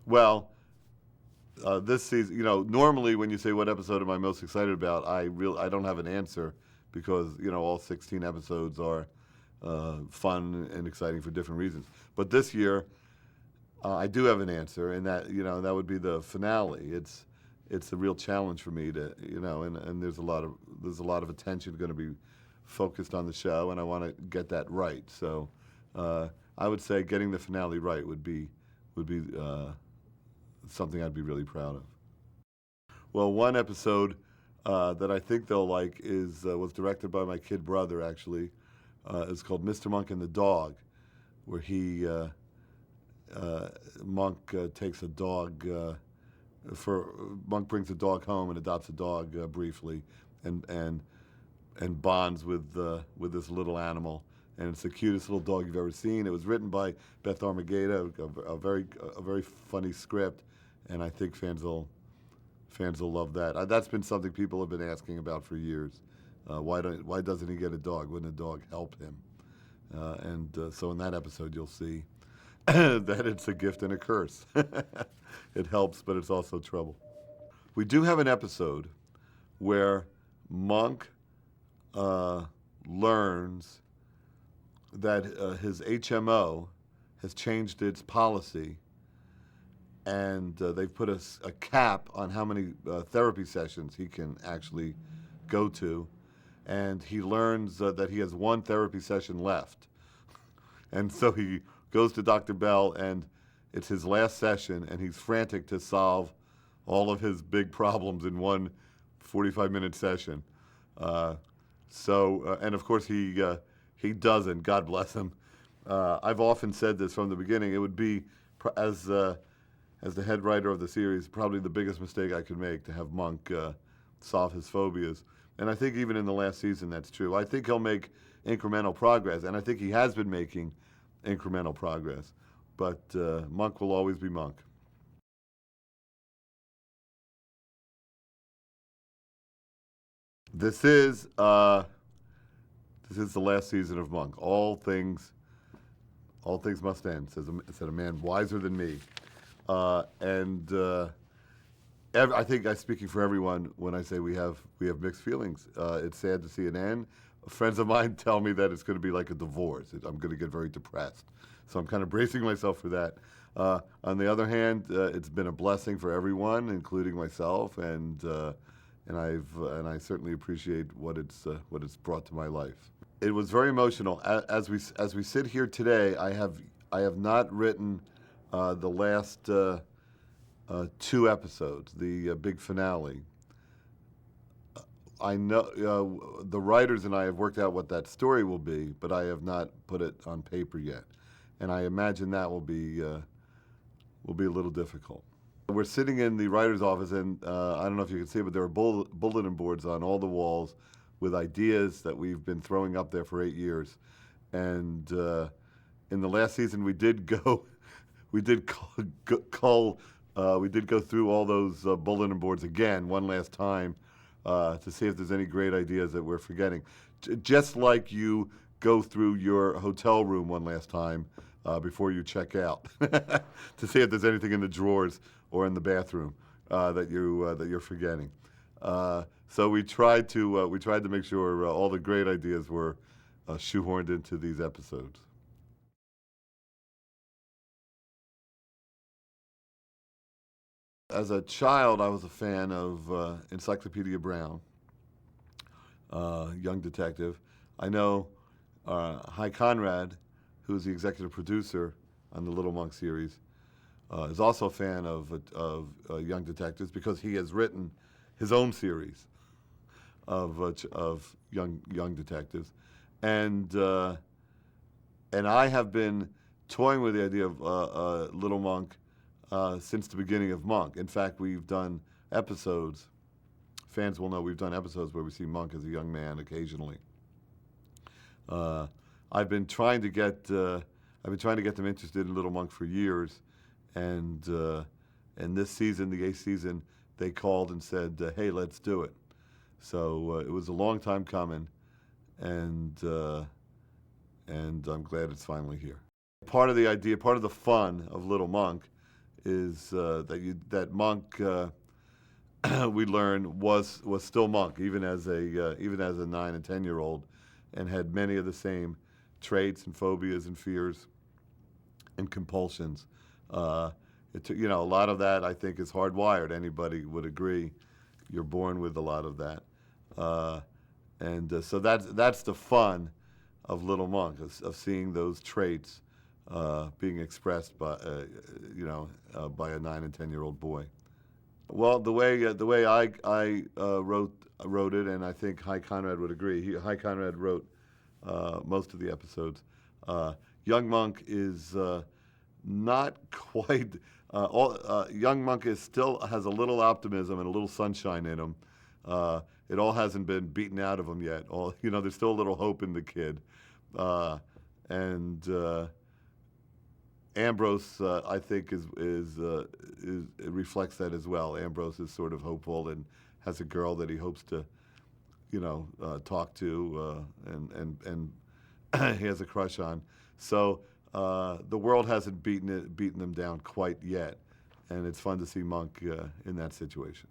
Well, this season, normally when you say what episode am I most excited about, I don't have an answer because all 16 episodes are fun and exciting for different reasons. But this year, I do have an answer, and that would be the finale. It's a real challenge for me to and there's a lot of attention going to be focused on the show, and I want to get that right. So I would say getting the finale right would be something I'd be really proud of. Well, one episode that I think they'll like was directed by my kid brother. Actually, it's called Mr. Monk and the Dog, where Monk takes a dog. Monk brings a dog home and adopts a dog briefly, and bonds with this little animal. And it's the cutest little dog you've ever seen. It was written by Beth Armageda, a very funny script, and I think fans will love that. That's been something people have been asking about for years. Why doesn't he get a dog? Wouldn't a dog help him? So in that episode, you'll see that it's a gift and a curse. It helps, but it's also trouble. We do have an episode where Monk learns that his HMO has changed its policy, and they've put a cap on how many therapy sessions he can actually go to, and he learns that he has one therapy session left. And so he goes to Dr. Bell, and it's his last session, and he's frantic to solve all of his big problems in one 45-minute session. And of course he doesn't. God bless him. I've often said this from the beginning. It would be, as the head writer of the series, probably the biggest mistake I could make to have Monk solve his phobias. And I think even in the last season that's true. I think he'll make incremental progress, and I think he has been making incremental progress. But Monk will always be Monk. This is the last season of Monk. All things must end, said a man wiser than me. I think I'm speaking for everyone when I say we have mixed feelings. It's sad to see it end. Friends of mine tell me that it's going to be like a divorce. I'm going to get very depressed. So I'm kind of bracing myself for that. On the other hand, it's been a blessing for everyone, including myself, and I certainly appreciate what it's brought to my life. It was very emotional. As we sit here today, I have not written the last two episodes, the big finale. I know the writers and I have worked out what that story will be, but I have not put it on paper yet, and I imagine that will be a little difficult. We're sitting in the writer's office, and I don't know if you can see, but there are bulletin boards on all the walls with ideas that we've been throwing up there for 8 years. And in the last season, we did go through all those bulletin boards again one last time to see if there's any great ideas that we're forgetting. Just like you go through your hotel room one last time before you check out to see if there's anything in the drawers or in the bathroom that you're forgetting. So we tried to make sure all the great ideas were shoehorned into these episodes. As a child, I was a fan of Encyclopedia Brown, Young Detective. I know Hy Conrad, who's the executive producer on the Little Monk series, is also a fan of Young Detectives because he has written his own series of young detectives, and I have been toying with the idea of Little Monk since the beginning of Monk. In fact, we've done episodes. Fans will know we've done episodes where we see Monk as a young man occasionally. I've been trying to get them interested in Little Monk for years, and this season, the 8th season, they called and said, "Hey, let's do it." So it was a long time coming, and I'm glad it's finally here. Part of the idea, part of the fun of Little Monk is that Monk we learn was still Monk even as a 9 and 10-year-old, and had many of the same traits and phobias and fears and compulsions. A lot of that I think is hardwired. Anybody would agree. You're born with a lot of that, so that's the fun of Little Monk, of seeing those traits being expressed by a 9 and 10-year-old boy. Well, the way I wrote it, and I think High Conrad would agree. High Conrad wrote most of the episodes. Young Monk is not quite. Young Monk still has a little optimism and a little sunshine in him. It all hasn't been beaten out of him yet. There's still a little hope in the kid, and Ambrose, I think, it reflects that as well. Ambrose is sort of hopeful and has a girl that he hopes to, talk to, and he has a crush on. So the world hasn't beaten them down quite yet, and it's fun to see Monk in that situation.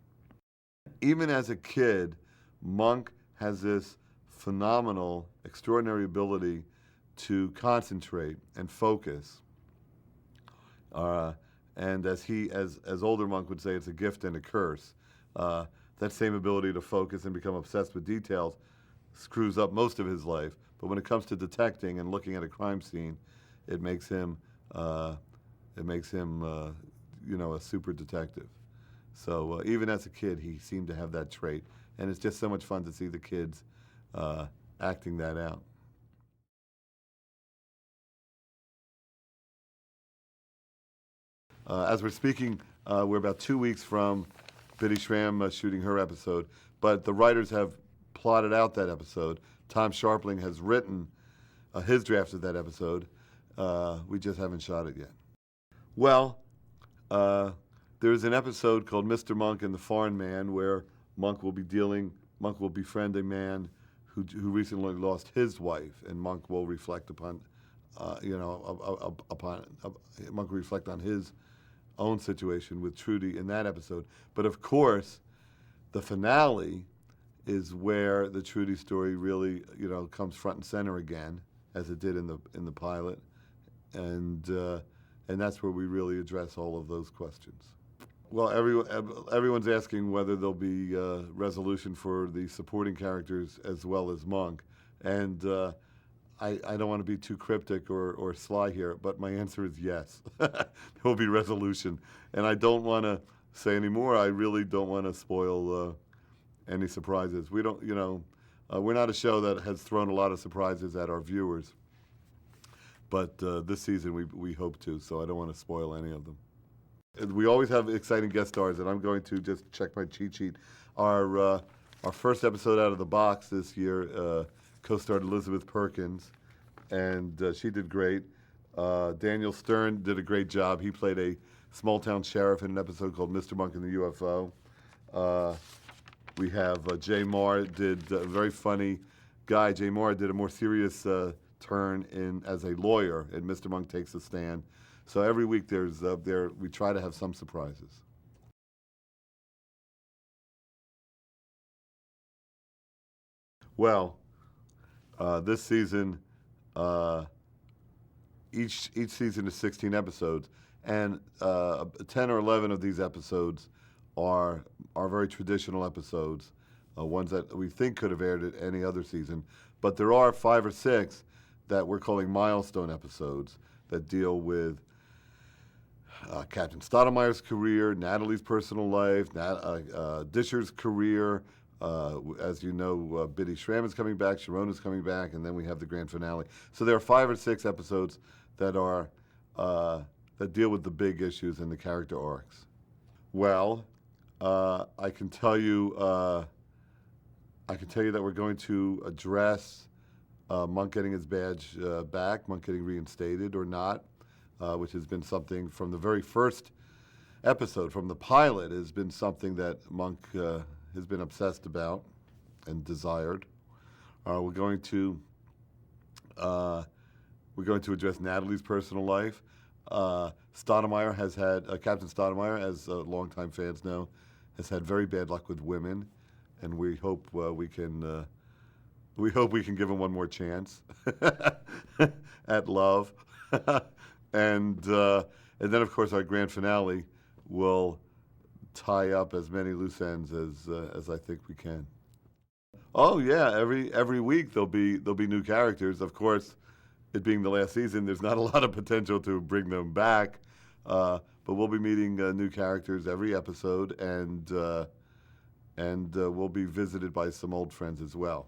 Even as a kid, Monk has this phenomenal, extraordinary ability to concentrate and focus. And as older Monk would say, it's a gift and a curse. That same ability to focus and become obsessed with details screws up most of his life. But when it comes to detecting and looking at a crime scene, it makes him a super detective. So even as a kid, he seemed to have that trait, and it's just so much fun to see the kids acting that out. As we're speaking, we're about 2 weeks from Biddy Schramm shooting her episode, but the writers have plotted out that episode. Tom Sharpling has written his draft of that episode. We just haven't shot it yet. Well, there's an episode called Mr. Monk and the Foreign Man where Monk will befriend a man who recently lost his wife, and Monk will reflect upon, Monk will reflect on his own situation with Trudy in that episode. But of course, the finale is where the Trudy story really, comes front and center again, as it did in the pilot, and that's where we really address all of those questions. Well, everyone's asking whether there'll be resolution for the supporting characters as well as Monk, and I don't want to be too cryptic or sly here, but my answer is yes. There will be resolution, and I don't want to say any more. I really don't want to spoil any surprises. We don't, we're not a show that has thrown a lot of surprises at our viewers, but this season we hope to. So I don't want to spoil any of them. We always have exciting guest stars, and I'm going to just check my cheat sheet. Our first episode out of the box this year co-starred Elizabeth Perkins, and she did great. Daniel Stern did a great job. He played a small-town sheriff in an episode called Mr. Monk and the UFO. We have Jay Marr did a very funny guy. Jay Marr did a more serious turn as a lawyer in Mr. Monk Takes a Stand. So every week we try to have some surprises. Well, this season, each season is 16 episodes, and 10 or 11 of these episodes are very traditional episodes, ones that we think could have aired at any other season. But there are 5 or 6 that we're calling milestone episodes that deal with Captain Stottlemeyer's career, Natalie's personal life, Disher's career. As you know, Biddy Schramm is coming back, Sharona's coming back, and then we have the grand finale. So there are 5 or 6 episodes that deal with the big issues and the character arcs. Well, I can tell you that we're going to address Monk getting his badge back, Monk getting reinstated or not, which has been something from the very first episode, from the pilot, has been something that Monk has been obsessed about and desired. We're going to address Natalie's personal life. Stoudemire has had Captain Stoudemire, as longtime fans know, has had very bad luck with women, and we hope we can give him one more chance at love, and then of course our grand finale will tie up as many loose ends as I think we can. Oh yeah, every week there'll be new characters. Of course, it being the last season, there's not a lot of potential to bring them back, but we'll be meeting new characters every episode, and we'll be visited by some old friends as well.